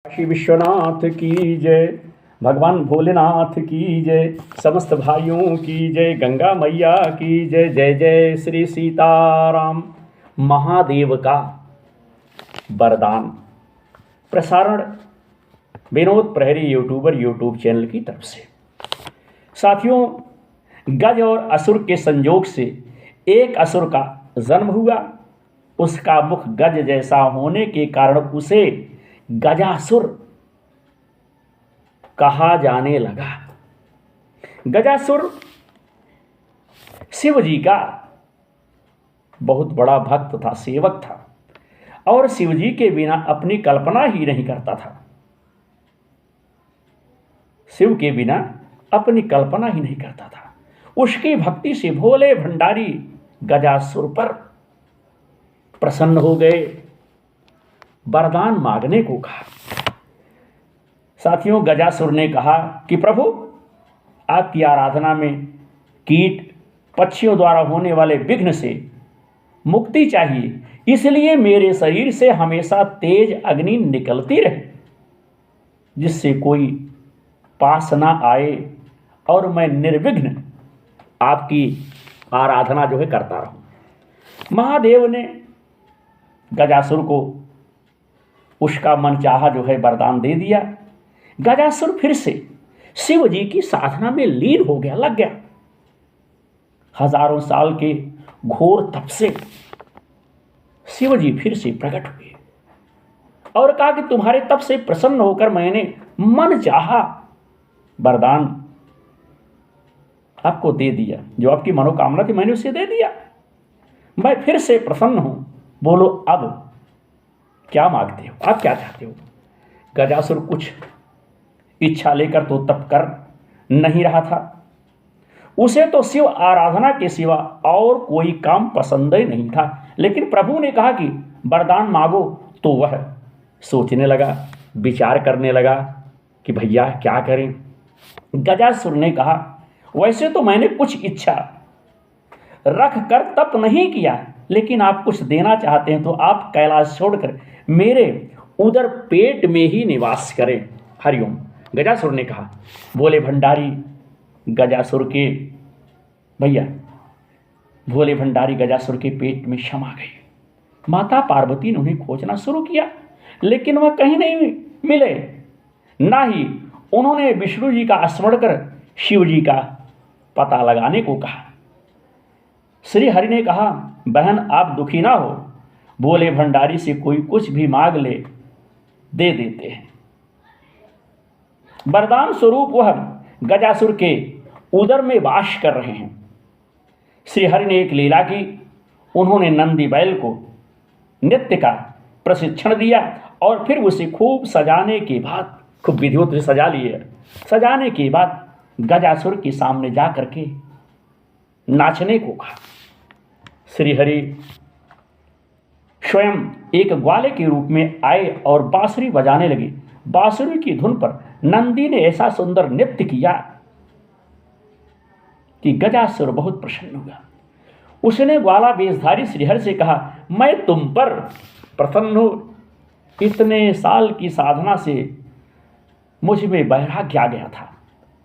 काशी विश्वनाथ की जय, भगवान भोलेनाथ की जय, समस्त भाइयों की जय, गंगा मैया की जय। जय जय श्री सीताराम। महादेव का वरदान। प्रसारण विनोद प्रहरी यूट्यूब चैनल की तरफ से। साथियों, गज और असुर के संयोग से एक असुर का जन्म हुआ। उसका मुख गज जैसा होने के कारण उसे गजासुर कहा जाने लगा। गजासुर शिव जी का बहुत बड़ा भक्त था, सेवक था, और शिव जी के बिना अपनी कल्पना ही नहीं करता था। शिव के बिना अपनी कल्पना ही नहीं करता था। उसकी भक्ति से भोले भंडारी गजासुर पर प्रसन्न हो गए, वरदान मांगने को कहा। साथियों, गजासुर ने कहा कि प्रभु, आपकी आराधना में कीट पक्षियों द्वारा होने वाले विघ्न से मुक्ति चाहिए, इसलिए मेरे शरीर से हमेशा तेज अग्नि निकलती रहे, जिससे कोई पास ना आए और मैं निर्विघ्न आपकी आराधना करता रहूं। महादेव ने गजासुर को उसका मनचाहा वरदान दे दिया। गजासुर फिर से शिव जी की साधना में लीन हो गया, लग गया। हजारों साल के घोर तप से शिव जी फिर से प्रकट हुए और कहा कि तुम्हारे तप से प्रसन्न होकर मैंने मन चाहा वरदान आपको दे दिया। जो आपकी मनोकामना थी मैंने उसे दे दिया। मैं फिर से प्रसन्न हूं। बोलो अब क्या मांगते हो, आप क्या चाहते हो? गजासुर कुछ इच्छा लेकर तो तप कर नहीं रहा था। उसे तो शिव आराधना के सिवा और कोई काम पसंद ही नहीं था। लेकिन प्रभु ने कहा कि वरदान मांगो, तो वह सोचने लगा, विचार करने लगा कि भैया क्या करें। गजासुर ने कहा, वैसे तो मैंने कुछ इच्छा रख कर तप नहीं किया, लेकिन आप कुछ देना चाहते हैं तो आप कैलाश छोड़कर मेरे उधर पेट में ही निवास करें। हरिओम। गजासुर ने कहा। भोले भंडारी गजासुर के भोले भंडारी गजासुर के पेट में समा गए। माता पार्वती ने उन्हें खोजना शुरू किया, लेकिन वह कहीं नहीं मिले। ना ही उन्होंने विष्णु जी का स्मरण कर शिव जी का पता लगाने को कहा। श्री हरि ने कहा, बहन आप दुखी ना हो, भोले भंडारी से कोई कुछ भी मांग ले, दे देते हैं। वरदान स्वरूप वह गजासुर के उदर में वास कर रहे हैं। श्री हरि ने एक लीला की। उन्होंने नंदी बैल को नृत्य का प्रशिक्षण दिया और फिर उसे खूब सजाने के बाद, खूब विधिवत से सजा लिए, सजाने के बाद गजासुर के सामने जा करके नाचने को कहा। श्री हरि स्वयं एक ग्वाले के रूप में आए और बांसुरी बजाने लगे। बांसुरी की धुन पर नंदी ने ऐसा सुंदर नृत्य किया कि गजासुर बहुत प्रसन्न हुआ। उसने ग्वाला वेशधारी श्रीहरि से कहा, मैं तुम पर प्रसन्न हूं। इतने साल की साधना से मुझ में वैराग्य आ गया था।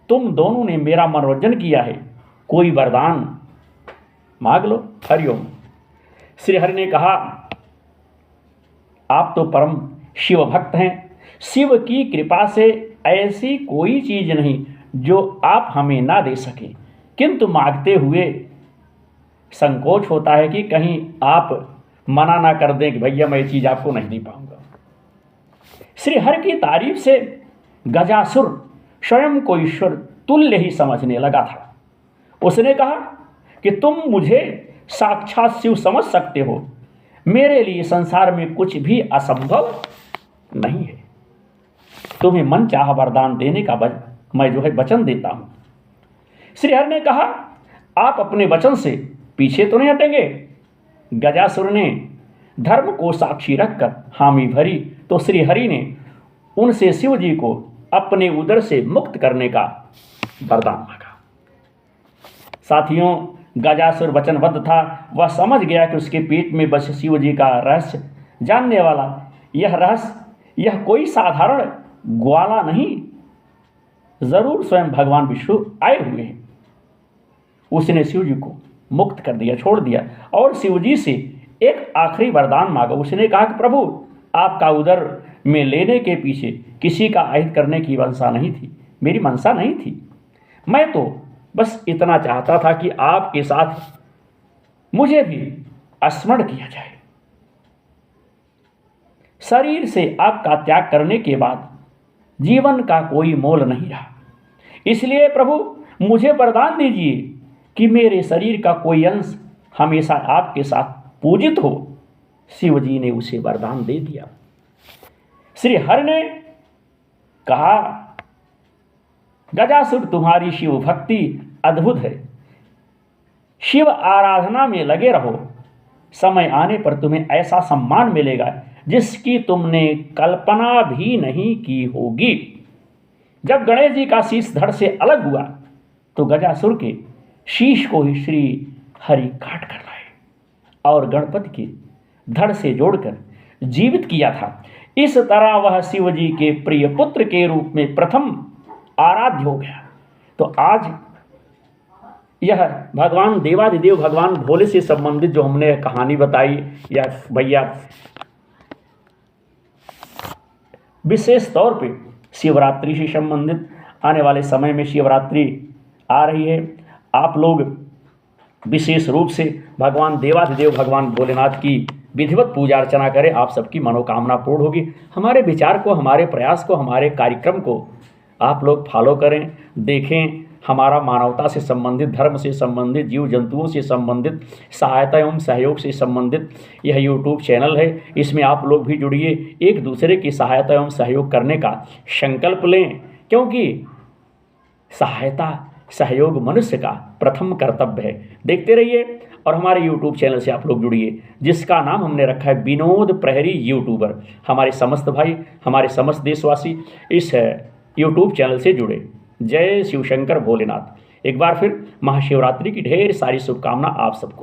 तुम दोनों ने मेरा मनोरंजन किया है, कोई वरदान मांग लो। हरिओम। श्री हरि ने कहा, आप तो परम शिव भक्त हैं। शिव की कृपा से ऐसी कोई चीज नहीं जो आप हमें ना दे सके, किंतु मांगते हुए संकोच होता है कि कहीं आप मना ना कर दें कि भैया मैं ये चीज आपको नहीं दे पाऊंगा। श्री हरि की तारीफ से गजासुर स्वयं को ईश्वर तुल्य ही समझने लगा था। उसने कहा कि तुम मुझे साक्षात शिव समझ सकते हो, मेरे लिए संसार में कुछ भी असंभव नहीं है। तुम्हें मन चाह वरदान देने का मैं वचन देता हूं। श्री हरि ने कहा, आप अपने वचन से पीछे तो नहीं हटेंगे? गजासुर ने धर्म को साक्षी रखकर हामी भरी तो श्री हरि ने उनसे शिव जी को अपने उदर से मुक्त करने का वरदान मांगा। साथियों, गजासुर वचनबद्ध था। वह समझ गया कि उसके पेट में बस शिव जी का रहस्य जानने वाला यह कोई साधारण ग्वाला नहीं, जरूर स्वयं भगवान विष्णु आए हुए हैं। उसने शिव जी को मुक्त कर दिया, छोड़ दिया और शिव जी से एक आखिरी वरदान मांगा। उसने कहा कि प्रभु, आपका उदर में लेने के पीछे किसी का अहित करने की मंशा नहीं थी, मेरी मंशा नहीं थी। मैं तो बस इतना चाहता था कि आपके साथ मुझे भी स्मरण किया जाए। शरीर से आपका त्याग करने के बाद जीवन का कोई मोल नहीं रहा, इसलिए प्रभु मुझे वरदान दीजिए कि मेरे शरीर का कोई अंश हमेशा आपके साथ पूजित हो। शिव जी ने उसे वरदान दे दिया। श्री हरि ने कहा, गजासुर तुम्हारी शिव भक्ति अद्भुत है, शिव आराधना में लगे रहो, समय आने पर तुम्हें ऐसा सम्मान मिलेगा जिसकी तुमने कल्पना भी नहीं की होगी। जब गणेश जी का शीश धड़ से अलग हुआ तो गजासुर के शीश को ही श्री हरि काट कर लाए और गणपति के धड़ से जोड़कर जीवित किया था। इस तरह वह शिव जी के प्रिय पुत्र के रूप में प्रथम आराध्य हो गया। तो आज यह भगवान देवादिदेव भगवान भोले से संबंधित जो हमने कहानी बताई, या भैया विशेष तौर पे शिवरात्रि से संबंधित, आने वाले समय में शिवरात्रि आ रही है। आप लोग विशेष रूप से भगवान देवादिदेव भगवान भोलेनाथ की विधिवत पूजा अर्चना करें, आप सबकी मनोकामना पूर्ण होगी। हमारे विचार को, हमारे प्रयास को, हमारे कार्यक्रम को आप लोग फॉलो करें, देखें। हमारा मानवता से संबंधित, धर्म से संबंधित, जीव जंतुओं से संबंधित, सहायता एवं सहयोग से संबंधित यह यूट्यूब चैनल है। इसमें आप लोग भी जुड़िए, एक दूसरे की सहायता एवं सहयोग करने का संकल्प लें, क्योंकि सहायता सहयोग मनुष्य का प्रथम कर्तव्य है। देखते रहिए और हमारे यूट्यूब चैनल से आप लोग जुड़िए, जिसका नाम हमने रखा है विनोद प्रहरी यूट्यूबर। हमारे समस्त भाई, हमारे समस्त देशवासी इस यूट्यूब चैनल से जुड़े। जय शिव शंकर भोलेनाथ। एक बार फिर महाशिवरात्रि की ढेर सारी शुभकामना आप सबको।